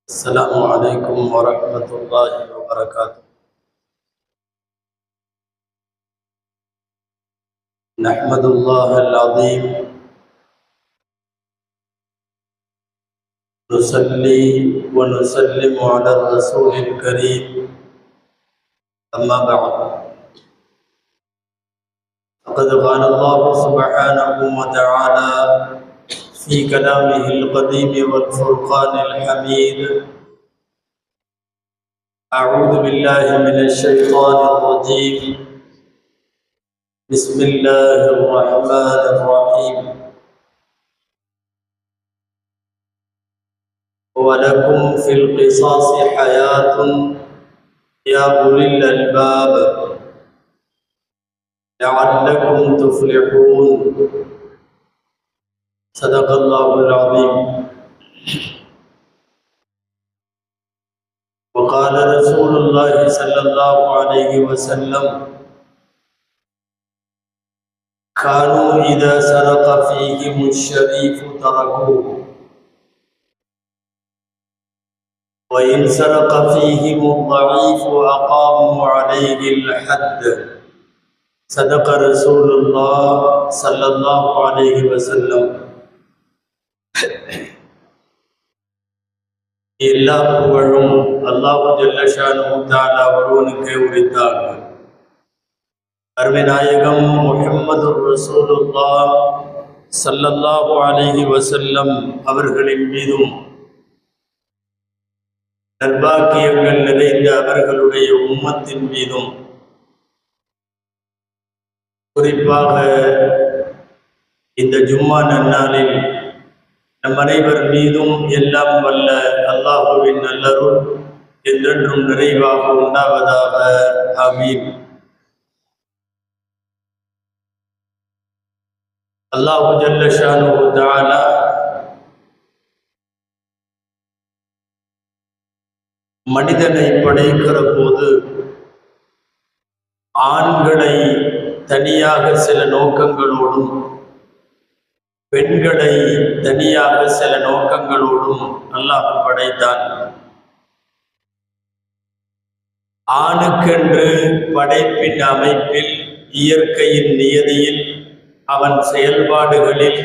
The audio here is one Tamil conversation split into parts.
السلام عليكم ورحمة الله وبركاته. نحمد الله العظيم، نصلي ونسلم على الرسول الكريم، أما بعد، فقد قال الله سبحانه وتعالى في كلامه القديم والفرقان الحميد: أعوذ بالله من الشيطان الرجيم، بسم الله الرحمن الرحيم. ولكم في القصاص حياة يا أولي الألباب لعلكم تفلحون. صدق الله العظيم. وقال رسول الله صلى الله عليه وسلم: كانوا إذا سرق فيهم الشريف تركوه، وإن سرق فيهم الضعيف أقاموا عليه الحد. صدق رسول الله صلى الله عليه وسلم. எல்லா புகழும் அல்லாஹ் ஜல்ல ஷானுஹு தஆலா ஒருவனுக்கே உரித்தாகும். அருமை நாயகம் முஹம்மதுர் ரசூலுல்லாஹ் ஸல்லல்லாஹு அலைஹி வஸல்லம் அவர்களின் மீதும், நற்பாக்கியங்கள் நிறைந்த அவர்களுடைய உம்மத்தின் மீதும், குறிப்பாக இந்த ஜும்மா நன்னாளில் நம் அனைவர் மீதும் எல்லாம் வல்ல அல்லாஹுவின் நல்லருள் என்றென்றும் நிறைவாக உண்டாவதாக. ஆமீன். அல்லாஹு ஜல்ல ஷானுஹு தஆலா மனிதனை படைக்கிற போது ஆண்களை தனியாக சில நோக்கங்களோடும், பெண்களை தனியாக சில நோக்கங்களோடும் அல்லாஹ் படைத்தான். ஆணுக்கென்று படைப்பின் அமைப்பில், இயற்கையின் நியதியில், அவன் செயல்பாடுகளில்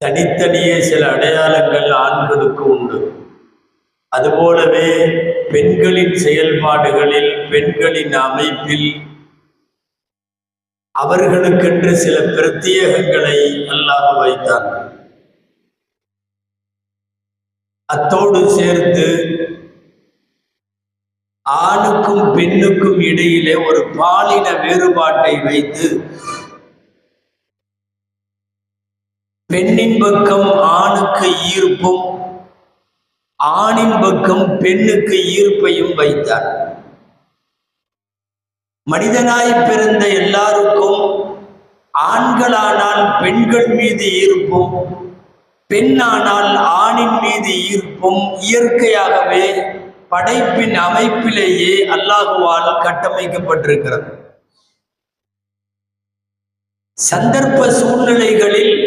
தனித்தனியே சில அடையாளங்கள் ஆண்களுக்கு உண்டு. அதுபோலவே பெண்களின் செயல்பாடுகளில், பெண்களின் அமைப்பில் அவர்களுக்கென்று சில பிரத்யேகங்களை அல்லாஹ் வைத்தான். அத்தோடு சேர்த்து ஆணுக்கும் பெண்ணுக்கும் இடையிலே ஒரு பாலின வேறுபாட்டை வைத்து, பெண்ணின் பக்கம் ஆணுக்கு ஈர்ப்பும், ஆணின் பக்கம் பெண்ணுக்கு ஈர்ப்பையும் வைத்தார். மனிதனாய் பிறந்த எல்லாருக்கும் ஆண்களானால் பெண்கள் மீது ஈர்ப்பும், பெண்ணானால் ஆணின் மீது ஈர்ப்பும் இயற்கையாகவே படைப்பின் அமைப்பிலேயே அல்லாஹுவால் கட்டமைக்கப்பட்டிருக்கிறது. சந்தர்ப்ப சூழ்நிலைகளில்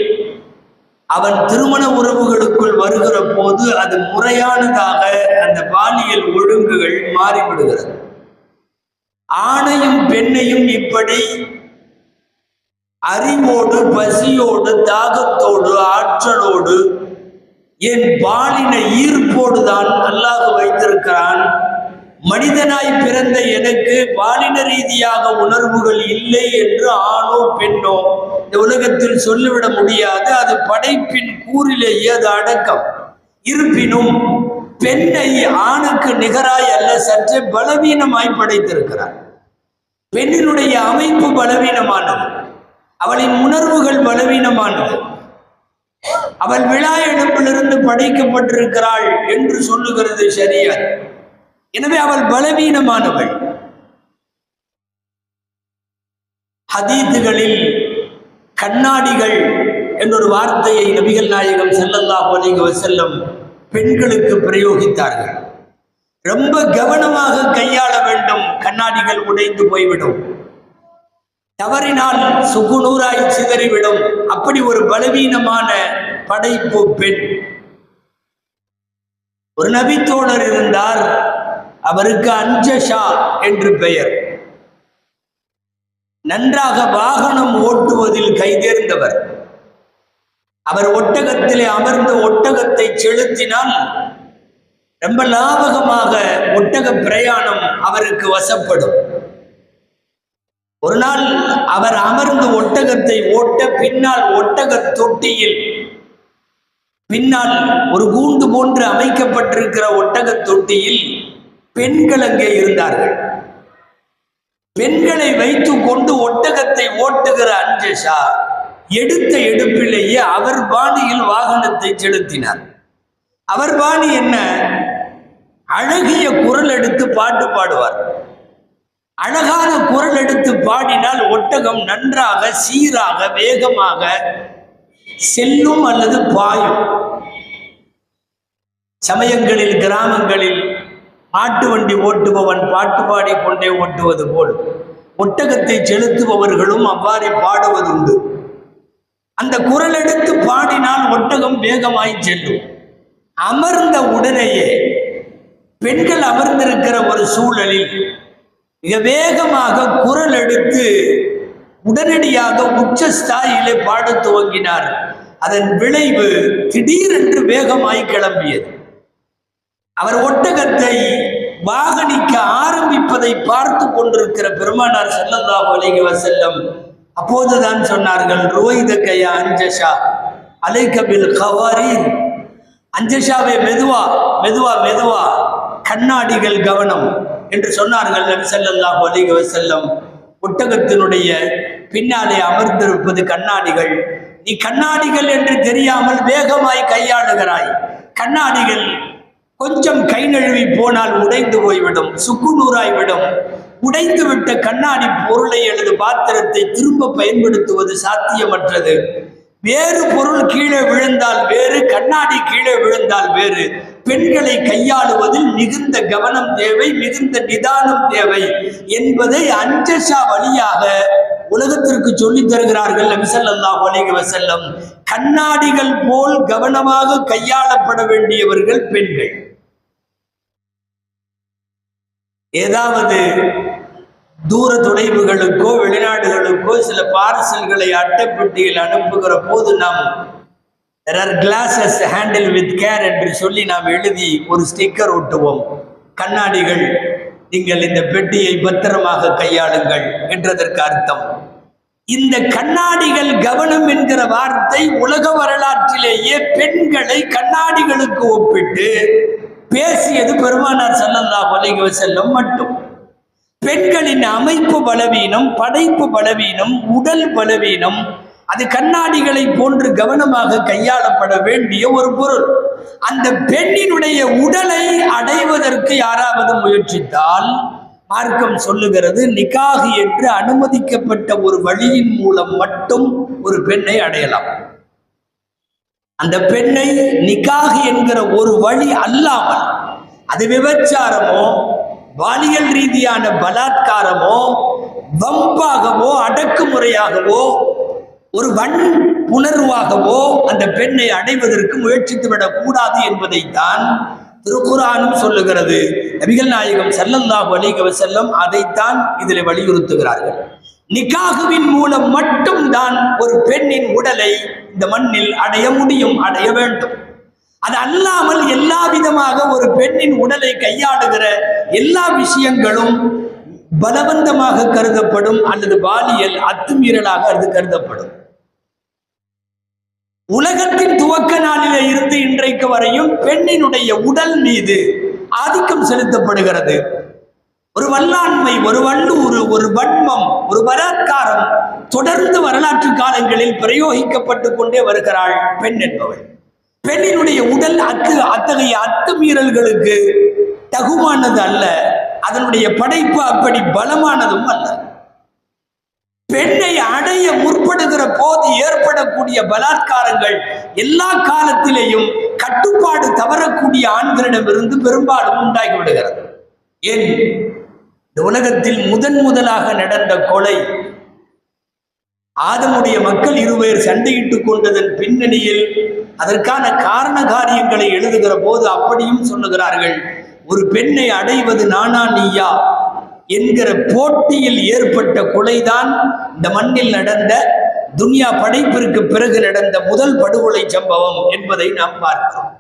அவன் திருமண உறவுகளுக்குள் வருகிற போது அது முறையானதாக அந்த பாலியல் ஒழுங்குகள் மாறிவிடுகிறது. ஆணையும் பெண்ணையும் இப்படி அறிவோடு, பசியோடு, தாகத்தோடு, ஆற்றலோடு, என் பாலின ஈர்ப்போடு தான் அல்லாஹ் வைத்திருக்கிறான். மனிதனாய் பிறந்த எனக்கு பாலின ரீதியாக உணர்வுகள் இல்லை என்று ஆணோ பெண்ணோ இந்த உலகத்தில் சொல்லிவிட முடியாது. அது படைப்பின் கூறிலேயே அது அடக்கம். இருப்பினும் பெண்ணை ஆணுக்கு நிகராய் அல்ல, சற்று பலவீனமாய் படைத்திருக்கிறார். பெண்ணினுடைய அமைப்பு பலவீனமானது, அவளின் உணர்வுகள் பலவீனமானது. அவள் விழா இடம்பிலிருந்து படைக்கப்பட்டிருக்கிறாள் என்று சொல்லுகிறது ஷரியத். எனவே அவள் பலவீனமானவள். ஹதீதுகளில் கண்ணாடிகள் என்றொரு வார்த்தையை நபிகள் நாயகம் ஸல்லல்லாஹு அலைஹி வஸல்லம் பெண்களுக்கு பிரயோகித்தார்கள். ரொம்ப கவனமாக கையாள வேண்டும், கண்ணாடிகள் உடைந்து போய்விடும், தவறினால் சுகுநூறாய் சிதறிவிடும். அப்படி ஒரு பலவீனமான படைப்பு பெண். ஒரு நபித்தோழர் இருந்தார், அவருக்கு அஞ்சஷா என்று பெயர். நன்றாக வாகனம் ஓட்டுவதில் கைதேர்ந்தவர். அவர் ஒட்டகத்திலே அமர்ந்து ஒட்டகத்தை செலுத்தினால் ரொம்ப லாபகமாக ஒட்டக பிரயாணம் அவருக்கு வசப்படும். ஒரு நாள் அவர் அமர்ந்து ஒட்டகத்தை ஓட்ட பின்னால் ஒட்டக தொட்டியில், பின்னால் ஒரு கூண்டு போன்று அமைக்கப்பட்டிருக்கிற ஒட்டக தொட்டியில் பெண்கள் அங்கே இருந்தார்கள். பெண்களை வைத்துக் கொண்டு ஒட்டகத்தை ஓட்டுகிற அஞ்சஷா எடுத்த எடுப்பிலேயே அவர் பாணியில் வாகனத்தை செலுத்தினார். அவர் பாணி என்ன? அழகிய குரல் எடுத்து பாட்டு பாடுவார். அழகான குரல் எடுத்து பாடினால் ஒட்டகம் நன்றாக சீராக வேகமாக செல்லும் அல்லது பாயும். சமயங்களில் கிராமங்களில் மாட்டு வண்டி ஓட்டுபவன் பாட்டு பாடிக்கொண்டே ஓட்டுவது போல் ஒட்டகத்தை செலுத்துபவர்களும் அவ்வாறே பாடுவதுண்டு. அந்த குரல் எடுத்து பாடினால் ஒட்டகம் வேகமாய் செல்லும். அமர்ந்த உடனேயே பெண்கள் அமர்ந்திருக்கிற ஒரு சூழலில் மிக வேகமாக குரல் எடுத்து உடனடியாக உச்சஸ்தாயிலே பாட துவங்கினார். அதன் விளைவு திடீரென்று வேகமாய் கிளம்பியது. அவர் ஒட்டகத்தை வாகனிக்க ஆரம்பிப்பதை பார்த்து கொண்டிருக்கிற பெருமானார் ஸல்லல்லாஹு அலைஹி வஸல்லம் அப்போதுதான் சொன்னார்கள், ருவைதக யா அஞ்சஷா அலைக பில் கவாரீர். அஞ்சஷாவே, மெதுவா மெதுவா மெதுவா, கண்ணாடிகள் கவனம் என்று சொன்னார்கள் நபி ஸல்லல்லாஹு அலைஹி வஸல்லம். ஒட்டகத்தினுடைய பின்னாலே அமர்ந்திருப்பது கண்ணாடிகள். நீ கண்ணாடிகள் என்று தெரியாமல் வேகமாய் கையாளுகிறாய். கண்ணாடிகள் கொஞ்சம் கை நழுவி போனால் உடைந்து போய்விடும், சுக்குநூறாய்விடும். உடைந்து விட்ட கண்ணாடி பொருளை அல்லது பாத்திரத்தை திரும்ப பயன்படுத்துவது சாத்தியமற்றது. வேறு பொருள் கீழே விழுந்தால் வேறு, கண்ணாடி கீழே விழுந்தால் வேறு. பெண்களை கையாளுவதில் மிகுந்த கவனம் தேவை, மிகுந்த நிதானம் தேவை என்பதை அஞ்சஷா வழியாக உலகத்திற்கு சொல்லித் தருகிறார்கள் நபி ஸல்லல்லாஹு அலைஹி வஸல்லம். கண்ணாடிகள் போல் கவனமாக கையாளப்பட வேண்டியவர்கள் பெண்கள். ஏதாவது தூர தொலைவுகளுக்கோ வெளிநாடுகளுக்கோ சில பார்சல்களை அட்டைப்பெட்டியில் அனுப்புகிற போது நாம் there are glasses handle with care என்று சொல்லி நாம் எழுதி ஒரு ஸ்டிக்கர் ஒட்டுவோம். கண்ணாடிகள், நீங்கள் இந்த பெட்டியை பத்திரமாக கையாளுங்கள் என்றதற்கு அர்த்தம். இந்த கண்ணாடிகள் கவனம் என்கிற வார்த்தை உலக வரலாற்றிலேயே பெண்களை கண்ணாடிகளுக்கு ஒப்பிட்டு பேசியது பெருமானார் ஸல்லல்லாஹு அலைஹி வஸல்லம் மட்டும். பெண்களின் அமைப்பு பலவீனம், படைப்பு பலவீனம், உடல் பலவீனம், அது கண்ணாடிகளை போன்று கவனமாக கையாளப்பட வேண்டிய ஒரு பொருள். அந்த பெண்ணினுடைய உடலை அடைவதற்கு யாராவது முயற்சித்தால் மார்க்கம் சொல்லுகிறது, நிக்காஹ் என்று அனுமதிக்கப்பட்ட ஒரு வழியின் மூலம் மட்டும் ஒரு பெண்ணை அடையலாம். அந்த பெண்ணை நிக்காஹ் என்கிற ஒரு வழி அல்லாமல், அது விபச்சாரமோ பாலியல் ரீதியான பலாத்காரமோ வம்பாகவோ அடக்குமுறையாகவோ ஒரு வன்புணர்வாகவோ அந்த பெண்ணை அடைவதற்கு முயற்சித்து விடக்கூடாது என்பதைத்தான் திருக்குர்ஆனும் சொல்லுகிறது. நபிகள் நாயகம் ஸல்லல்லாஹு அலைஹி வஸல்லம் அதைத்தான் இதில் வலியுறுத்துகிறார்கள். நிக்காஹுவின் மூலம் மட்டும்தான் ஒரு பெண்ணின் உடலை இந்த மண்ணில் அடைய முடியும், அடைய வேண்டும். அது அல்லாமல் எல்லா விதமாக ஒரு பெண்ணின் உடலை கையாளுகிற எல்லா விஷயங்களும் பலவந்தமாக கருதப்படும் அல்லது பாலியல் அத்துமீறலாக அது கருதப்படும். உலகத்தின் துவக்க நாளிலே இருந்து இன்றைக்கு வரையும் பெண்ணினுடைய உடல் மீது ஆதிக்கம் செலுத்தப்படுகிறது. ஒரு வல்லாண்மை, ஒரு வல்லூறு, ஒரு வன்மம், ஒரு பலாத்காரம் தொடர்ந்து வரலாற்று காலங்களில் பிரயோகிக்கப்பட்டு கொண்டே வருகிறாள் பெண் என்பவள். பெண்ணினுடைய உடல் அத்தகைய அத்துமீறல்களுக்கு தகுமானது அல்ல. அதனுடைய படைப்பு அப்படி பலமானதும் அல்ல. பெண்ணை அடைய முற்படுகிற போது ஏற்படக்கூடிய பலாத்காரங்கள் எல்லா காலத்திலேயும் கட்டுப்பாடு தவறக்கூடிய ஆண்களிடமிருந்து பெரும்பாலும் உண்டாகிவிடுகிறது. ஏன்? இந்த உலகத்தில் முதலாக நடந்த கொலை ஆதமுடைய மக்கள் இருவர் சண்டையிட்டுக் கொண்டதன் பின்னணியில் அதற்கான காரண காரியங்களை எழுதுகிற போது அப்படியும் சொல்லுகிறார்கள், ஒரு பெண்ணை அடைவது நானா நீயா என்கிற போட்டியில் ஏற்பட்ட கொலைதான் இந்த மண்ணில் நடந்த துன்யா படைப்பிற்கு பிறகு நடந்த முதல் படுகொலை சம்பவம் என்பதை நாம் பார்க்கிறோம்.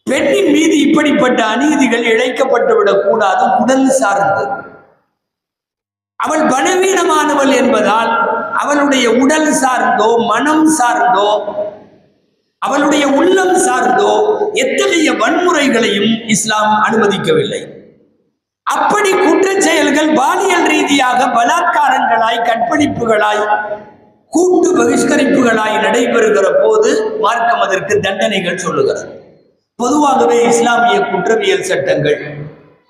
பெண்ணின் மீது இப்படிப்பட்ட அநீதிகள் இழைக்கப்பட்டுவிடக் கூடாது. உடல் சார்ந்து அவள் பலவீனமானவள் என்பதால் அவளுடைய உடல் சார்ந்தோ மனம் சார்ந்தோ அவளுடைய உள்ளம் சார்ந்தோ எத்தகைய வன்முறைகளையும் இஸ்லாம் அனுமதிக்கவில்லை. அப்படி குற்ற செயல்கள் பாலியல் ரீதியாக பலாத்காரங்களாய், கற்பழிப்புகளாய், கூட்டு பகிஷ்கரிப்புகளாய் நடைபெறுகிற போது மார்க்கம் அதற்கு தண்டனைகள் சொல்லுகிறது. பொதுவாகவே இஸ்லாமிய குற்றவியல் சட்டங்கள்,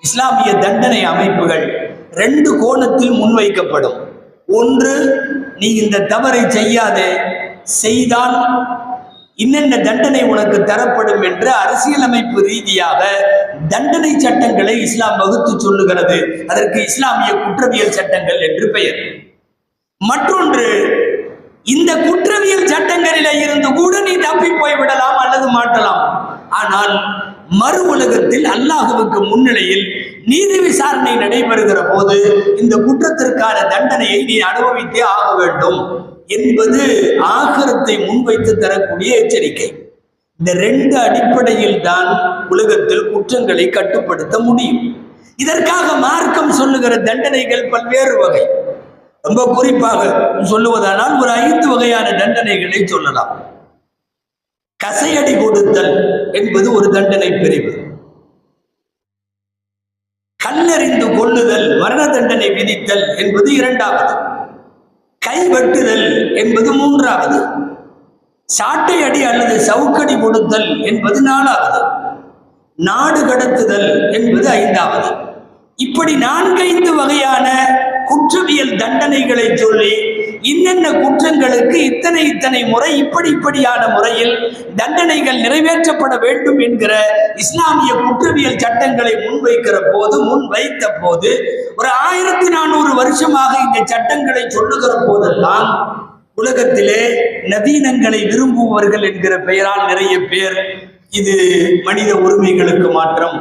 இஸ்லாமிய தண்டனை அமைப்புகள் ரெண்டு கோணத்தில் முன்வைக்கப்படும். ஒன்று, நீ இந்த தவறை செய்யாதே, செய்தால் இன்னென்ன தண்டனை உனக்கு தரப்படும் என்று அரசியலமைப்பு ரீதியாக தண்டனை சட்டங்களை இஸ்லாம் வகுத்து சொல்லுகிறது. அதற்கு இஸ்லாமிய குற்றவியல் சட்டங்கள் என்று பெயர். மற்றொன்று, இந்த குற்றவியல் சட்டங்களிலே இருந்து கூட நீ தப்பி போய்விடலாம் அல்லது மாட்டலாம். ஆனால் மறு உலகத்தில் அல்லாஹுவுக்கு முன்னிலையில் நீதி விசாரணை நடைபெறுகிற போது இந்த குற்றத்திற்கான தண்டனையை நீ அனுபவித்தே ஆக வேண்டும் என்பது ஆகிரத்தை முன்வைத்து தரக்கூடிய எச்சரிக்கை. இந்த ரெண்டு அடிப்படையில் தான் உலகத்தில் குற்றங்களை கட்டுப்படுத்த முடியும். இதற்காக மார்க்கம் சொல்லுகிற தண்டனைகள் பல்வேறு வகை. ரொம்ப குறிப்பாக சொல்லுவதானால் ஒரு 5 வகையான தண்டனைகளை சொல்லலாம். கசையடி கொடுத்தல் என்பது ஒரு தண்டனை பிரிவு. கல்லெறிந்து கொள்ளுதல், மரண தண்டனை விதித்தல் என்பது 2வது. கைவெட்டுதல் என்பது 3வது. சாட்டை அடி அல்லது சவுக்கடி கொடுத்தல் என்பது 4வது. நாடு கடத்துதல் என்பது 5வது. இப்படி 4-5 வகையான குற்றவியல் தண்டனைகளை சொல்லி இன்னென்ன குற்றங்களுக்கு இத்தனை முறை இப்படியான முறையில் தண்டனைகள் நிறைவேற்றப்பட வேண்டும் என்கிற இஸ்லாமிய குற்றவியல் சட்டங்களை முன்வைத்த போது ஒரு 1400 வருஷமாக இந்த சட்டங்களை சொல்லுகிற போதெல்லாம் உலகத்திலே நவீனங்களை விரும்புபவர்கள் என்கிற பெயரால் நிறைய பேர் இது மனித உரிமைகளுக்கு மாற்றம்,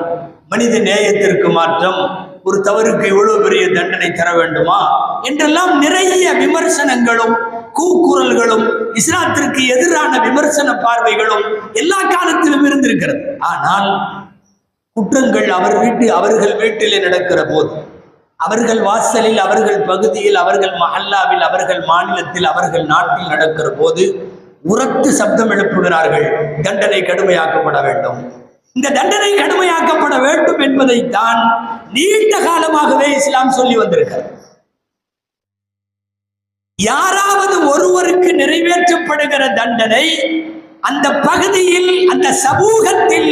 மனித நேயத்திற்கு மாற்றம், ஒரு தவறுக்கு இவ்வளவு பெரிய தண்டனை தர வேண்டுமா என்றெல்லாம் நிறைய விமர்சனங்களும் கூக்குரல்களும் இஸ்லாத்திற்கு எதிரான விமர்சன பார்வைகளும் எல்லா காலத்திலும் இருந்திருக்கிறது. ஆனால் குற்றங்கள் அவர்கள் வீட்டிலே நடக்கிற போது, அவர்கள் வாசலில், அவர்கள் பகுதியில், அவர்கள் மஹல்லாவில், அவர்கள் மாநிலத்தில், அவர்கள் நாட்டில் நடக்கிற போது உரத்து சப்தம் எழுப்புகிறார்கள், தண்டனை கடுமையாக்கப்பட வேண்டும். இந்த தண்டனை கடுமையாக்கப்பட வேண்டும் என்பதைத்தான் நீண்ட காலமாகவே இஸ்லாம் சொல்லி வந்திருக்கிறது. யாராவது ஒருவருக்கு நிறைவேற்றப்படுகிற தண்டனை அந்த பகுதியில், அந்த சமூகத்தில்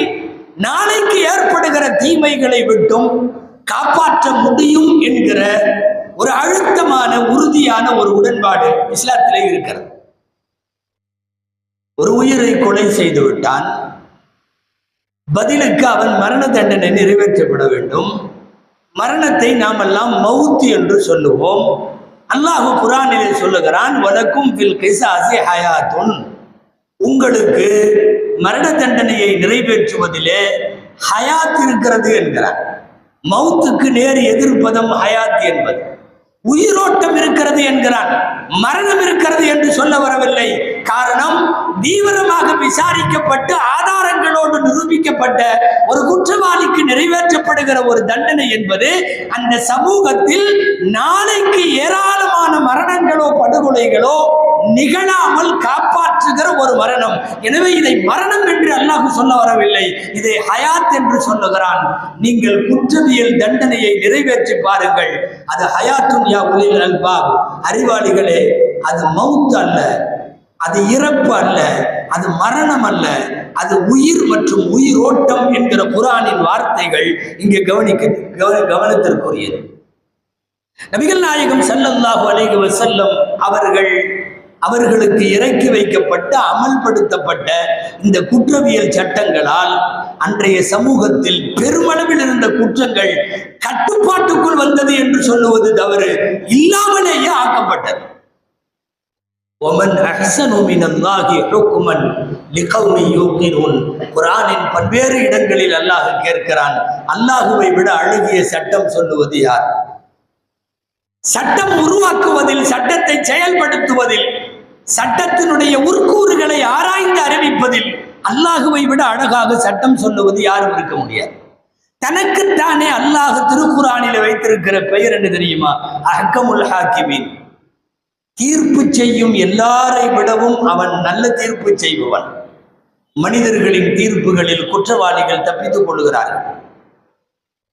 நாளைக்கு ஏற்படுகிற தீமைகளை விட்டும் காப்பாற்ற முடியும் என்கிற ஒரு அழுத்தமான, உறுதியான ஒரு உடன்பாடு இஸ்லாத்திலே இருக்கிறது. ஒரு உயிரை கொலை செய்து விட்டான், பதிலுக்கு அவன் மரண தண்டனை நிறைவேற்றப்பட வேண்டும். மரணத்தை நாம் எல்லாம் மவுத் என்று சொல்லுவோம். அல்லாஹ் குர்ஆனிலே சொல்லுகிறான், வலக்கும் ஃபில் கிஸாஸி ஹயாத்துன், உங்களுக்கு மரண தண்டனையை நிறைவேற்றுவதிலே ஹயாத் இருக்கிறது என்கிறார். மவுத்துக்கு நேர் எதிர்ப்பதம் ஹயாத் என்பது. உயிரோட்டம் இருக்கிறது என்கிறான், மரணம் இருக்கிறது என்று சொல்ல வரவில்லை. காரணம், தீவிரமாக விசாரிக்கப்பட்டு ஆதாரங்களோடு நிரூபிக்கப்பட்ட ஒரு குற்றவாளிக்கு நிறைவேற்றப்படுகிற ஒரு தண்டனை என்பது அந்த சமூகத்தில் நாளைக்கு ஏராளமான மரணங்களோ படுகொலைகளோ நிகழாமல் காப்பாற்றுகிற ஒரு மரணம். எனவே இதை மரணம் என்று அல்லாஹ் சொல்ல வரவில்லை, இதை ஹயாத் என்று சொல்லுகிறான். நீங்கள் குற்றவியல் தண்டனையை நிறைவேற்றி பாருங்கள், அது ஹயாத்துன் யா உலில் அல்பாப், அறிவாளிகளே, அது மவுத் அல்ல, அது இறப்பு அல்ல, அது மரணம் அல்ல, அது உயிர் மற்றும் உயிரோட்டம் என்கிற குர்ஆனின் வார்த்தைகள் இங்கே கவனத்திற்குரியது. நபிகள் நாயகம் ஸல்லல்லாஹு அலைஹி வஸல்லம் அவர்களுக்கு இறக்கி வைக்கப்பட்ட, அமல்படுத்தப்பட்ட இந்த குற்றவியல் சட்டங்களால் அன்றைய சமூகத்தில் பெருமளவில் இருந்த குற்றங்கள் கட்டுப்பாட்டுக்குள் வந்தது என்று சொல்லுவது தவறு, இல்லாமலேயே ஆக்கப்பட்டது. وَمَنْ أَحْسَنُ مِنَ اللَّهِ حُكْمًا لِقَوْمٍ يُوقِنُونَ. குர்ஆனின் பல்வேறு இடங்களில் அல்லாஹ் கேட்கிறான், அல்லாஹுவை விட அழகிய சட்டம் சொல்லுவது யார்? சட்டம் உருவாக்குவதில், சட்டத்தை செயல்படுத்துவதில், சட்டத்தினுடைய உட்கூறுகளை ஆராய்ந்து அறிவிப்பதில் அல்லாஹுவை விட அழகாக சட்டம் சொல்லுவது யாரும் இருக்க முடியாது. தனக்குத்தானே அல்லாஹ் திருக்குர்ஆனில் வைத்திருக்கிற பெயர் என்ன தெரியுமா? அஹ்கமுல் ஹாக்கிமீன். தீர்ப்பு செய்யும் எல்லாரை விடவும் அவன் நல்ல தீர்ப்பு செய்பவன். மனிதர்களின் தீர்ப்புகளில் குற்றவாளிகள் தப்பித்துக் கொள்ளுகிறார்கள்,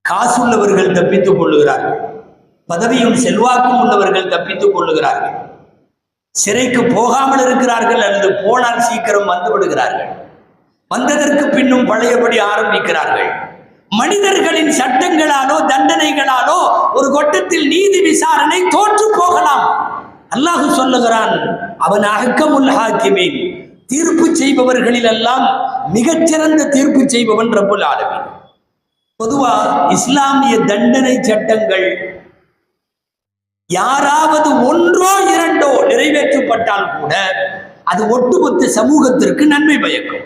காசுள்ளவர்கள் தப்பித்துக் கொள்ளுகிறார்கள், பதவியும் செல்வாக்கும் உள்ளவர்கள் தப்பித்துக் கொள்ளுகிறார்கள், சிறைக்கு போகாமல் இருக்கிறார்கள், அல்லது போனால் சீக்கிரம் வந்து விடுகிறார்கள், வந்ததற்கு பின்னும் பழையபடி ஆரம்பிக்கிறார்கள். மனிதர்களின் சட்டங்களாலோ தண்டனைகளாலோ ஒரு கட்டத்தில் நீதி விசாரணை தோற்று போகலாம். அல்லாஹ் சொல்லுகிறான், அவன் அஹ்கமுல் ஹாக்கிமீன். தீர்ப்பு செய்பவர்களில் எல்லாம் மிகச்சிறந்த தீர்ப்பு செய்பவன் ரப்புல் ஆலமீன். பொதுவா இஸ்லாமிய தண்டனை சட்டங்கள் யாராவது ஒன்றோ இரண்டோ நிறைவேற்றப்பட்டால் கூட அது ஒட்டுமொத்த சமூகத்திற்கு நன்மை பயக்கும்.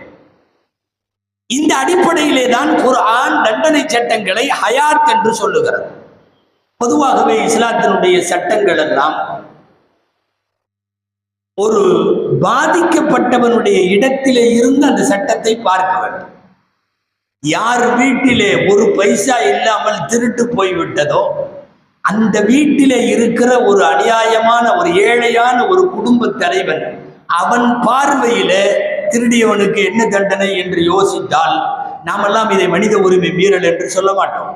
இந்த அடிப்படையிலே தான் குர்ஆன் தண்டனை சட்டங்களை ஹயாத் என்று சொல்லுகிறது. பொதுவாகவே இஸ்லாத்தினுடைய சட்டங்கள் எல்லாம் ஒரு பாதிக்கப்பட்டவனுடைய இடத்திலே இருந்து அந்த சட்டத்தை பார்க்க வேண்டும். யார் வீட்டிலே ஒரு பைசா இல்லாமல் திருட்டு போய்விட்டதோ அந்த வீட்டிலே இருக்கிற ஒரு அநியாயமான, ஒரு ஏழையான ஒரு குடும்ப தலைவன், அவன் பார்வையில திருடியவனுக்கு என்ன தண்டனை என்று யோசித்தால் நாமெல்லாம் இதை மனித உரிமை மீறல் என்று சொல்ல மாட்டோம்.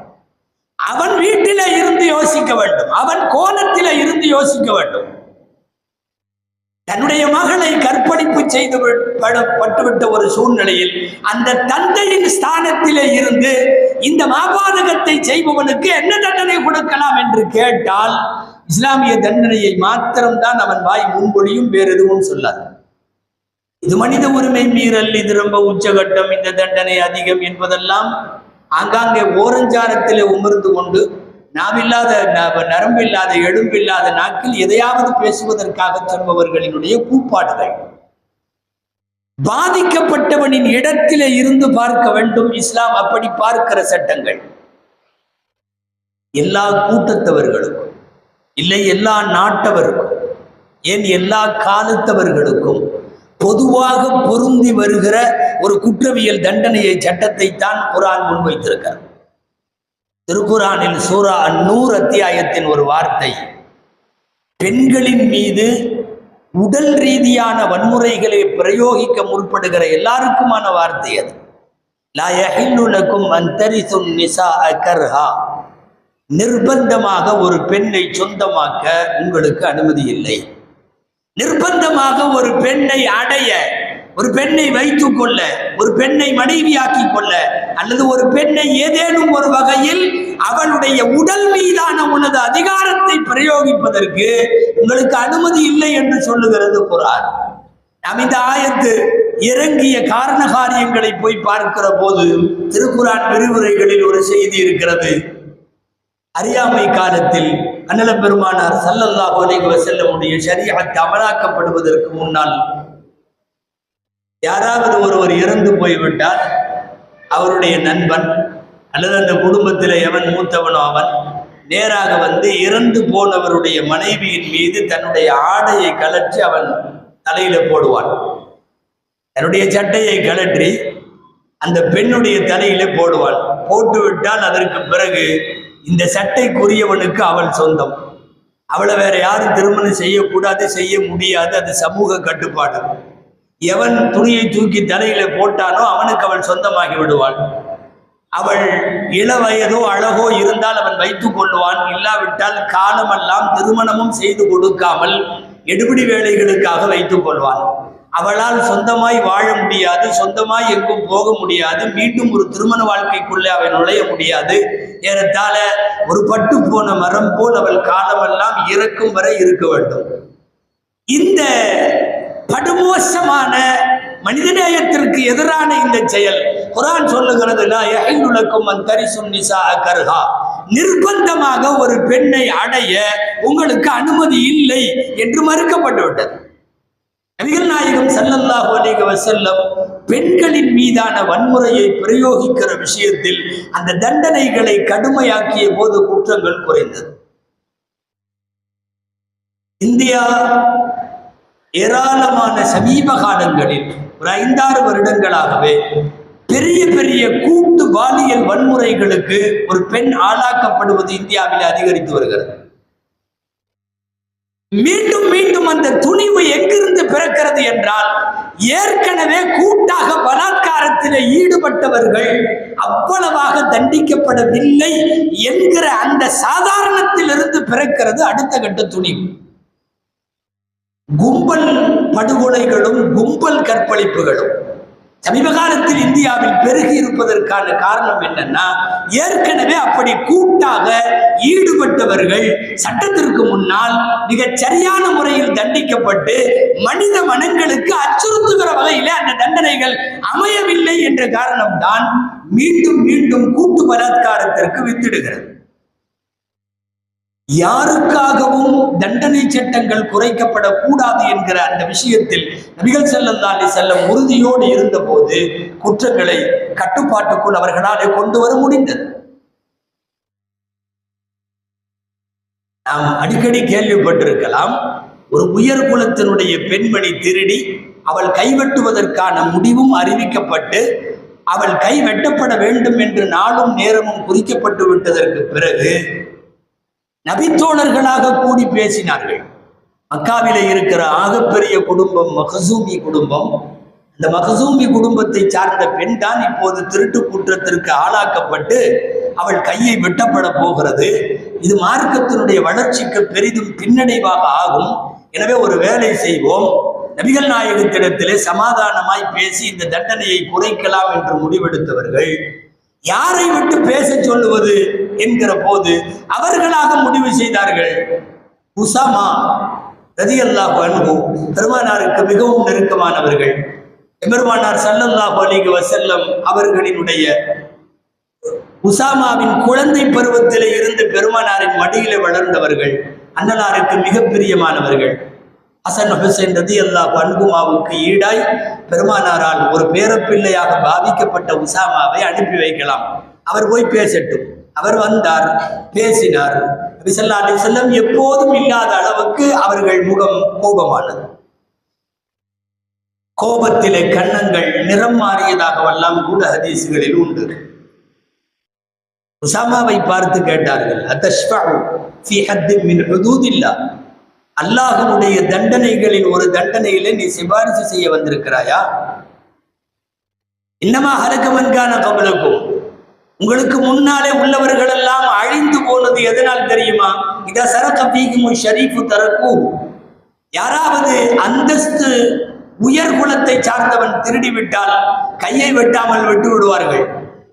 அவன் வீட்டில இருந்து யோசிக்க வேண்டும், அவன் கோணத்தில இருந்து யோசிக்க வேண்டும். தன்னுடைய மகளை கற்பழிப்பு செய்து பட்டுவிட்ட ஒரு சூழ்நிலையில் அந்த தந்தையின் ஸ்தானத்திலே இருந்து இந்த மாபாதகத்தை செய்பவனுக்கு என்ன தண்டனை கொடுக்கலாம் என்று கேட்டால் இஸ்லாமிய தண்டனையை மாத்திரம்தான் அவன் வாய் முன்மொழியும், வேறு எதுவும் சொல்லாது. இது மனித உரிமை மீறல், இது ரொம்ப உச்சகட்டம், இந்த தண்டனை அதிகம் என்பதெல்லாம் ஆங்காங்கே ஓரஞ்சாரத்திலே உமர்ந்து கொண்டு நாவில்லாத, நரம்பில்லாத, எழும்பில்லாத நாட்கள் எதையாவது பேசுவதற்காக சொல்பவர்களினுடைய கூப்பாடுகள். பாதிக்கப்பட்டவனின் இடத்திலே இருந்து பார்க்க வேண்டும். இஸ்லாம் அப்படி பார்க்கிற சட்டங்கள் எல்லா கூட்டத்தவர்களுக்கும், இல்லை எல்லா நாட்டவருக்கும், ஏன் எல்லா காலத்தவர்களுக்கும் பொதுவாக பொருந்தி வருகிற ஒரு குற்றவியல் தண்டனையை சட்டத்தை தான் குர்ஆன் முன்வைத்திருக்கிறார். திருக்குர்ஆனில் சூரா அன்-நூர் அத்தியாயத்தின் ஒரு வார்த்தை, பெண்களின் மீது உடல் ரீதியான வன்முறைகளை பிரயோகிக்க முற்படுகிற எல்லாருக்குமான வார்த்தை அது. லா யஹில்லு லக்கும் அன் தரிசுன் நிஸாஅ கர்ஹா. நிர்பந்தமாக ஒரு பெண்ணை சொந்தமாக்க உங்களுக்கு அனுமதி இல்லை. நிர்பந்தமாக ஒரு பெண்ணை அடைய, ஒரு பெண்ணை வைத்துக் கொள்ள, ஒரு பெண்ணை மனைவியாக்கி கொள்ள, அல்லது ஒரு பெண்ணை ஏதேனும் ஒரு வகையில் அவளுடைய உடல் மீதான உனது அதிகாரத்தை பிரயோகிப்பதற்கு உங்களுக்கு அனுமதி இல்லை என்று சொல்லுகிறது குர்ஆன். நாம் இந்த ஆயத்து இறங்கிய காரண காரியங்களை போய் பார்க்கிற போது திருக்குர்ஆன் விரிவுரைகளில் ஒரு செய்தி இருக்கிறது. அறியாமை காலத்தில் அண்ணல பெருமானார் ஸல்லல்லாஹு அலைஹி வஸல்லமுடைய ஷரீஅத் அமலாக்கப்படுவதற்கு முன்னால் யாராவது ஒருவர் இறந்து போய்விட்டால் அவருடைய நண்பன் அல்லது அந்த குடும்பத்தில் எவன் மூத்தவனோ அவன் நேராக வந்து இறந்து போனவருடைய மனைவியின் மீது தன்னுடைய ஆடையை கலற்றி அவன் தலையில போடுவான். தன்னுடைய சட்டையை கலற்றி அந்த பெண்ணுடைய தலையில போடுவான். போட்டுவிட்டால் அதற்கு பிறகு இந்த சட்டைக்குரியவனுக்கு அவள் சொந்தம். அவளை வேற யாரும் திருமணம் செய்யக்கூடாது, செய்ய முடியாது, அது சமூக கட்டுப்பாடு. எவன் துணியை தூக்கி தலையில போட்டானோ அவனுக்கு அவள் சொந்தமாகி விடுவாள். அவள் இளவயதோ அழகோ இருந்தால் அவன் வைத்துக் கொள்வான். இல்லாவிட்டால் காலமெல்லாம் திருமணமும் செய்து கொடுக்காமல் எடுபிடி வேலைகளுக்காக வைத்துக் கொள்வான். அவளால் சொந்தமாய் வாழ முடியாது, சொந்தமாய் எங்கும் போக முடியாது, மீண்டும் ஒரு திருமண வாழ்க்கைக்குள்ளே அவள் நுழைய முடியாது. ஏறத்தாழ ஒரு பட்டு போன மரம் போல் அவள் காலமெல்லாம் இறக்கும் வரை இருக்க வேண்டும். இந்த படுமோசமான மனிதநேயத்திற்கு எதிரான இந்த செயல் குர்ஆன் சொல்லுகிறது, லா யஹில்லு லக்கும் அன் தரிசுன் நிஸாஅ கர்ஹா. நிர்பந்தமாக ஒரு பெண்ணை அடைய உங்களுக்கு அனுமதி இல்லை என்று மறுக்கப்பட்டு விட்டது. நபிகள் நாயகம் ஸல்லல்லாஹு அலைஹி வஸல்லம் பெண்களின் மீதான வன்முறையை பிரயோகிக்கிற விஷயத்தில் அந்த தண்டனைகளை கடுமையாக்கிய போது குற்றங்கள் குறைந்தது. இந்தியா ஏராளமான சமீப காலங்களில் ஒரு 5-6 வருடங்களாகவே பெரிய பெரிய கூட்டு பாலியல் வன்முறைகளுக்கு ஒரு பெண் ஆளாக்கப்படுவது இந்தியாவில் அதிகரித்து வருகிறது. மீண்டும் மீண்டும் அந்த துணிவு எங்கிருந்து பிறக்கிறது என்றால், ஏற்கனவே கூட்டாக பலாத்காரத்தில் ஈடுபட்டவர்கள் அவ்வளவாக தண்டிக்கப்படவில்லை என்கிற அந்த சாதாரணத்திலிருந்து பிறக்கிறது அடுத்த கட்ட துணிவு. கும்பல் படுகொலைகளும் கும்பல் கற்பழிப்புகளும் சமீப காலத்தில் இந்தியாவில் பெருகி இருப்பதற்கான காரணம் என்னன்னா, ஏற்கனவே அப்படி கூட்டாக ஈடுபட்டவர்கள் சட்டத்திற்கு முன்னால் மிகச் சரியான முறையில் தண்டிக்கப்பட்டு மனித மனங்களுக்கு அச்சுறுத்துகிற வகையிலே அந்த தண்டனைகள் அமையவில்லை என்ற காரணம்தான் மீண்டும் மீண்டும் கூட்டு பலாத்காரத்திற்கு வித்திடுகிறது. யாருக்காகவும் தண்டனை சட்டங்கள் குறைக்கப்படக்கூடாது என்கிற அந்த விஷயத்தில் நபிகள் ஸல்லல்லாஹு அலைஹி வஸல்லம் உறுதியோடு இருந்த போது குற்றங்களை கட்டுப்பாட்டுக்குள் அவர்களாலே கொண்டு வர முடிந்தது. நாம் அடிக்கடி கேள்விப்பட்டிருக்கலாம், ஒரு உயர் குலத்தினுடைய பெண்மணி திருடி அவள் கைவெட்டுவதற்கான முடிவும் அறிவிக்கப்பட்டு அவள் கை வெட்டப்பட வேண்டும் என்று நாளும் நேரமும் குறிக்கப்பட்டு விட்டதற்கு பிறகு நபித்தோழர்களாக கூடி பேசினார்கள். மக்காவிலே இருக்கிற ஆகப்பெரிய குடும்பம் மக்சூமி குடும்பம். இந்த மக்சூமி குடும்பத்தை சார்ந்த பெண் தான் இப்போது திருட்டு குற்றத்திற்கு ஆளாக்கப்பட்டு அவள் கையை வெட்டப்பட போகிறது. இது மார்க்கத்தினுடைய வளர்ச்சிக்கு பெரிதும் பின்னடைவாக ஆகும். எனவே ஒரு வேலை செய்வோம், நபிகள் நாயகத்திடத்திலே சமாதானமாய் பேசி இந்த தண்டனையை குறைக்கலாம் என்று முடிவெடுத்தவர்கள் யாரை விட்டு பேச சொல்லுவது என்கிற போது அவர்களாக முடிவு செய்தார்கள். உசாமா ரலியல்லாஹு அன்ஹு பெருமானாருக்கு மிகவும் நெருக்கமானவர்கள். பெருமானார் ஸல்லல்லாஹு அலைஹி வஸல்லம் அவர்களினுடைய உசாமாவின் குழந்தை பருவத்திலே இருந்து பெருமானாரின் மடியிலே வளர்ந்தவர்கள், அண்ணலாருக்கு மிக பிரியமானவர்கள். ஹசன் ஹுசைன் ரலியல்லாஹு அன்ஹுமாவுக்கு ஈடாய் பெருமானாரால் ஒரு பேரப்பிள்ளையாக பாவிக்கப்பட்ட உசாமாவை அனுப்பி வைக்கலாம், அவர் போய் பேசட்டும். அவர் வந்தார், பேசினார். நபி ஸல்லல்லாஹு அலைஹி வஸல்லம் எப்போதும் இல்லாத அளவுக்கு அவர்கள் முகம் கோபமானது. கோபத்திலே கன்னங்கள் நிறம் மாறியதாகவெல்லாம் கூட ஹதீஸ்களில் உண்டு. உசாமாவை பார்த்து கேட்டார்கள், அத்தஷ்ஃபஉ ஃபீ ஹத்தின் மின் ஹுதூதில்லாஹ், அல்லாஹ்வுடைய தண்டனைகளில் ஒரு தண்டனையிலே நீ சிபாரிசு செய்ய வந்திருக்கிறாயா? இன்னமா ஹலக மன் கான கப்லக்கும், உங்களுக்கு முன்னாலே உள்ளவர்கள் எல்லாம் அழிந்து போனது எதனால் தெரியுமா? இதா சரக ஃபீஹிம் ஷரீஃபு தரக்கு, யாராவது அந்தஸ்து உயர் குலத்தை சார்ந்தவன் திருடி விட்டால் கையை வெட்டாமல் விட்டு விடுவார்கள்.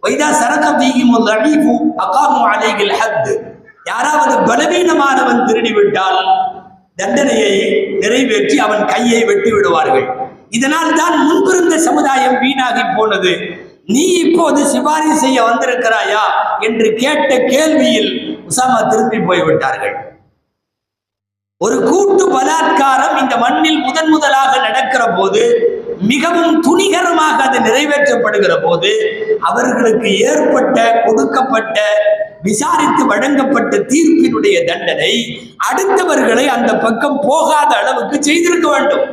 வைதா சரக ஃபீஹிம் லஈஃபு அகாமு அலைஹில் ஹத், யாராவது பலவீனமானவன் திருடி விட்டால் தண்டனையை நிறைவேற்றி அவன் கையை வெட்டி விடுவார்கள். இதனால் தான் முன்பிருந்த சமுதாயம் வீணாகி போனது. நீ இப்போது சிபாரிசு செய்ய வந்திருக்கிறாயா என்று கேட்ட கேள்வியில் உசாமா திரும்பி போய்விட்டார்கள். ஒரு கூட்டு பலாத்காரம் இந்த மண்ணில் முதலாக நடக்கிற போது, மிகவும் துணிகரமாக அது நிறைவேற்றப்படுகிற போது, அவர்களுக்கு ஏற்பட்ட கொடுக்கப்பட்ட விசாரித்து வழங்கப்பட்ட தீர்ப்பினுடைய தண்டனை அடுத்தவர்களை அந்த பக்கம் போகாத அளவுக்கு செய்திருக்க வேண்டும்.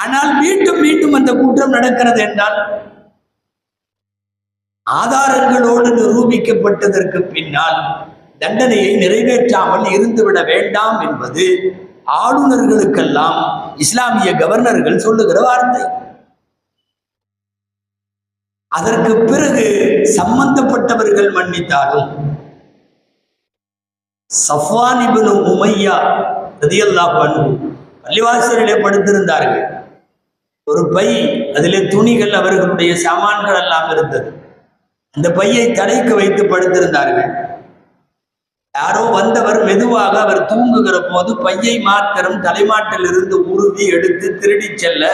ஆனால் மீண்டும் மீண்டும் அந்த குற்றம் நடக்கிறது என்றால், ஆதாரங்களோடு நிரூபிக்கப்பட்டதற்கு பின்னால் தண்டனையை நிறைவேற்றாமல் இருந்துவிட வேண்டாம் என்பது ஆளுநர்களுக்கெல்லாம் இஸ்லாமிய கவர்னர்கள் சொல்லுகிற வார்த்தை. அதற்கு பிறகு சம்பந்தப்பட்டவர்கள் மன்னித்தாலும், சஃப்வான் இப்னு உமையா ரலியல்லாஹு அன்ஹு பள்ளிவாசலிலே படுத்திருந்தார்கள். ஒரு பை, அதிலே துணிகள், அவர்களுடைய சாமான்கள் எல்லாம் இருந்தது. அந்த பையை தலைக்கு வைத்து படுத்திருந்தார்கள். யாரோ வந்தவர் மெதுவாக அவர் தூங்குகிற போது பையை மாத்திரம் தலைமாட்டில் இருந்து உருவி எடுத்து திருடி செல்ல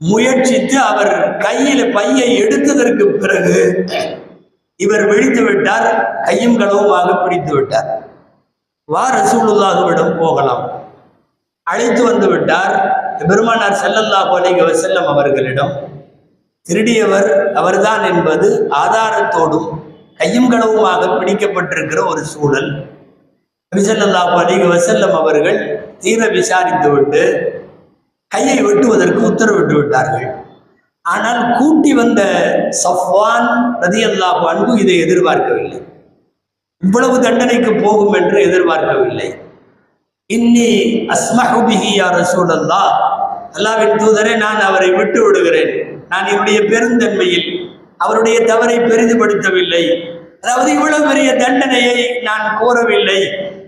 முயற்சித்து அவர் கையில பையை எடுத்ததற்கு பிறகு இவர் விழித்து விட்டார், கையும் களவுமாக பிடித்து விட்டார். வா ரசூலுல்லாஹ்விடம் போகலாம். அழைத்து வந்து விட்டார். பெருமானார் ஸல்லல்லாஹு அலைஹி வஸல்லம் அவர்களிடம் திருடியவர் அவர்தான் என்பது ஆதாரத்தோடும் கையும் களவுமாக பிடிக்கப்பட்டிருக்கிற ஒரு சூழல். நபி ஸல்லல்லாஹு அலைஹி வஸல்லம் அவர்கள் தீர விசாரித்து விட்டு கையை வெட்டுவதற்கு உத்தரவிட்டு விட்டார்கள். ஆனால் கூட்டி வந்த சஃப்வான் ரலியல்லாஹு அன்ஹு இதை எதிர்பார்க்கவில்லை. இவ்வளவு தண்டனைக்கு போகும் என்று எதிர்பார்க்கவில்லை. இன்னி அஸ்மஹு பிஹி யா ரசூலல்லாஹ், அல்லாஹ்வின் தூதரே, நான் அவரை விட்டு விடுகிறேன். நான் என்னுடைய பெருந்தன்மையில் அவருடைய தவறை பெரிதுபடுத்தவில்லை, அதாவது இவ்வளவு பெரிய தண்டனையை நான் கோரவில்லை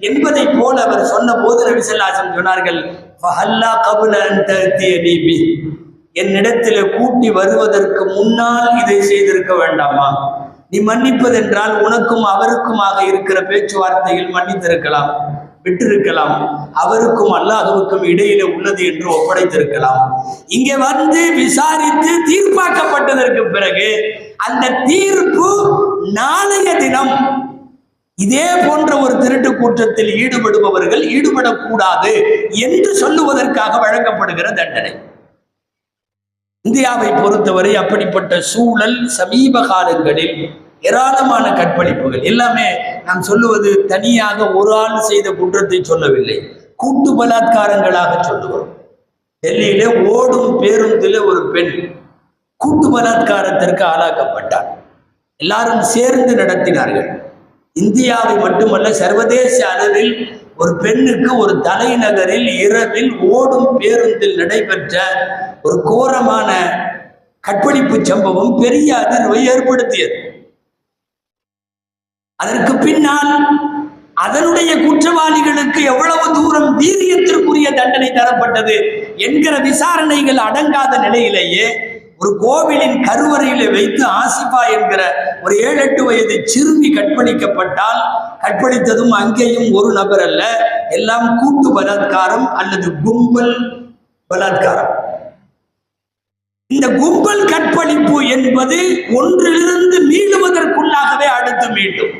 என்பதை போல அவர் சொன்ன போது நபி ஸல்லல்லாஹு அலைஹி வஸல்லம் சொன்னார்கள், ஃபஹல்லா கப்ல அன் தஅதியனி பி, என்னிடத்தில் கூட்டி வருவதற்கு முன்னால் இதை செய்திருக்க வேண்டாமா? நீ மன்னிப்பதென்றால் உனக்கும் அவருக்குமாக இருக்கிற பேச்சுவார்த்தையில் மன்னித்திருக்கலாம், விட்டிருக்கலாம், அவருக்கும் அல்லாஹ்வுக்கும் இடையில உள்ளது என்று ஒப்படைத்திருக்கலாம். இங்கே வந்து விசாரித்து தீர்ப்பாக்கப்பட்டதற்கு பிறகு அந்த தீர்ப்பு நாளைய தினம் இதே போன்ற ஒரு திருட்டு கூட்டத்தில் ஈடுபடுபவர்கள் ஈடுபடக்கூடாது என்று சொல்லுவதற்காக வழங்கப்படுகிற தண்டனை. இந்தியாவை பொறுத்தவரை அப்படிப்பட்ட சூழல் சமீப காலங்களில் ஏராளமான கற்பழிப்புகள் எல்லாமே நாம் சொல்லுவது தனியாக ஒரு ஆள் செய்த குற்றத்தை சொல்லவில்லை, கூட்டு பலாத்காரங்களாக சொல்லுவோம். டெல்லியில ஓடும் பேருந்தில் ஒரு பெண் கூட்டு பலாத்காரத்திற்கு ஆளாக்கப்பட்டார். எல்லாரும் சேர்ந்து நடத்தினார்கள். இந்தியாவை மட்டுமல்ல, சர்வதேச அளவில் ஒரு பெண்ணுக்கு ஒரு தலைநகரில் இரவில் ஓடும் பேருந்தில் நடைபெற்ற ஒரு கோரமான கற்பழிப்பு சம்பவம் பெரிய அதிர்வை ஏற்படுத்தியது. அதற்கு பின்னால் அதனுடைய குற்றவாளிகளுக்கு எவ்வளவு தூரம் வீரியத்திற்குரிய தண்டனை தரப்பட்டது என்கிற விசாரணைகள் அடங்காத நிலையிலேயே ஒரு கோவிலின் கருவறையில வைத்து ஆசிபா என்கிற ஒரு 7-8 வயது சிறுமி கற்பழிக்கப்பட்டால், கற்பழித்ததும் அங்கேயும் ஒரு நபர் அல்ல, எல்லாம் கூட்டு பலாத்காரம் அல்லது கும்பல் பலாத்காரம். இந்த கும்பல் கற்பழிப்பு என்பது ஒன்றிலிருந்து மீளுவதற்குள்ளாகவே அடுத்து மீண்டும்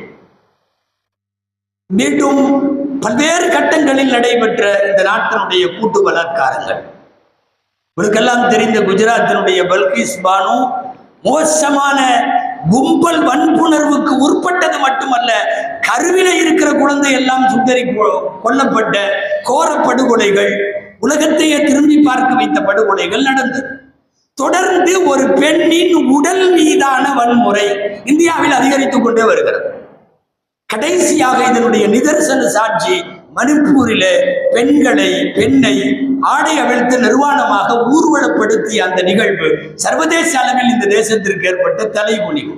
பல்வேறு கட்டங்களில் நடைபெற்ற இந்த நாட்டினுடைய கூட்டு பலாத்காரங்கள். உங்களுக்கெல்லாம் தெரிந்த குஜராத்தினுடைய பல்கிஸ் பானு மோசமான கும்பல் வன்புணர்வுக்கு உட்பட்டது மட்டுமல்ல, கருவில இருக்கிற குழந்தை எல்லாம் சுத்தரி கொல்லப்பட்ட கோர படுகொலைகள், உலகத்தையே திரும்பி பார்க்க வைத்த படுகொலைகள் நடந்தது. தொடர்ந்து ஒரு பெண்ணின் உடல் மீதான வன்முறை இந்தியாவில் அதிகரித்துக் கொண்டே வருகிறது. கடைசியாக இதனுடைய நிதர்சன சாட்சி மணிப்பூரில பெண்ணை ஆடை அவிழ்த்து நிர்வாணமாக ஊர்வலப்படுத்திய அந்த நிகழ்வு சர்வதேச அளவில் இந்த தேசத்திற்கு ஏற்பட்ட தலைகுனிவு.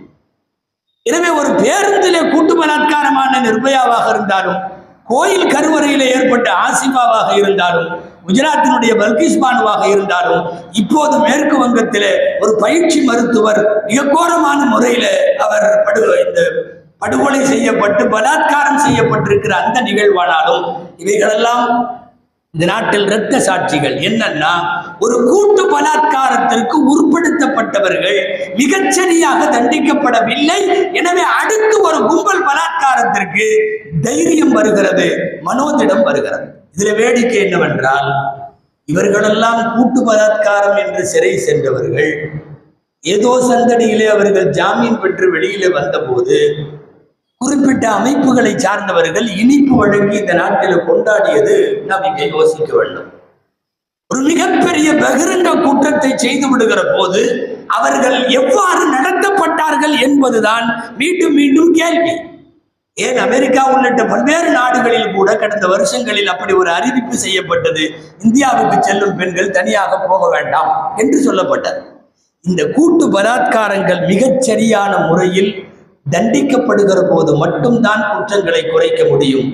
எனவே ஒரு பேருந்திலே கூட்டு பலாத்காரமான நிர்பயாவாக இருந்தாலும், கோயில் கருவறையில ஏற்பட்ட ஆசிபாவாக இருந்தாலும், குஜராத்தினுடைய பல்கிஸ் பானுவாக இருந்தாலும், இப்போது மேற்கு வங்கத்திலே ஒரு பயிற்சி மருத்துவர் மிக கோரமான முறையில அவர் படுகொலை செய்யப்பட்டு பலாத்காரம் செய்யப்பட்டிருக்கிற அந்த நிகழ்வானாலும், இவைகளெல்லாம் இந்த நாட்டில் இரத்த சாட்சிகள். என்னன்னா, ஒரு கூட்டு பலாத்காரத்திற்கு உட்படுத்தப்பட்டவர்கள் மிகச்சரியாக தண்டிக்கப்படவில்லை. எனவே அடுத்து ஒரு கும்பல் பலாத்காரத்திற்கு தைரியம் வருகிறது, மனோதிடம் வருகிறது. இதுல வேடிக்கை என்னவென்றால், இவர்களெல்லாம் கூட்டு பலாத்காரம் என்று சிறை சென்றவர்கள் ஏதோ சந்தடியிலே அவர்கள் ஜாமீன் பெற்று வெளியிலே வந்தபோது குறிப்பிட்ட அமைப்புகளை சார்ந்தவர்கள் இனிப்பு வழங்கி இந்த நாட்டில் கொண்டாடியது நாம் இங்கே யோசிக்க வேண்டும். ஒரு மிகப்பெரிய பகிரங்க குற்றத்தை செய்து விடுகிற போது அவர்கள் எவ்வாறு நடத்தப்பட்டார்கள் என்பதுதான் மீண்டும் மீண்டும் கேள்வி. ஏன் அமெரிக்கா உள்ளிட்ட பல்வேறு நாடுகளில் கூட கடந்த வருஷங்களில் அப்படி ஒரு அறிவிப்பு செய்யப்பட்டது, இந்தியாவுக்கு செல்லும் பெண்கள் தனியாக போக வேண்டாம் என்று சொல்லப்பட்டது. இந்த கூட்டு பலாத்காரங்கள் மிகச்சரியான முறையில் தண்டிக்கப்படுகிற போது மட்டும்தான் குற்றங்களை குறைக்க முடியும்.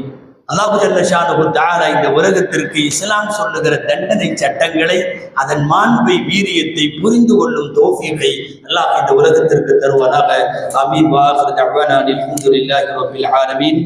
அல்லாஹ் ஜல்ல ஷானஹு தஆலா இந்த உலகத்திற்கு இஸ்லாம் சொல்லுகிற தண்டனை சட்டங்களை, அதன் மாண்பை, வீரியத்தை புரிந்து கொள்ளும் தௌஃபீகை அல்லாஹ் இந்த உலகத்திற்கு தருவானாக. ஆமீன். வ ஆகிரு தஅவானா அல்ஹம்துலில்லாஹி ரப்பில் ஆலமீன்.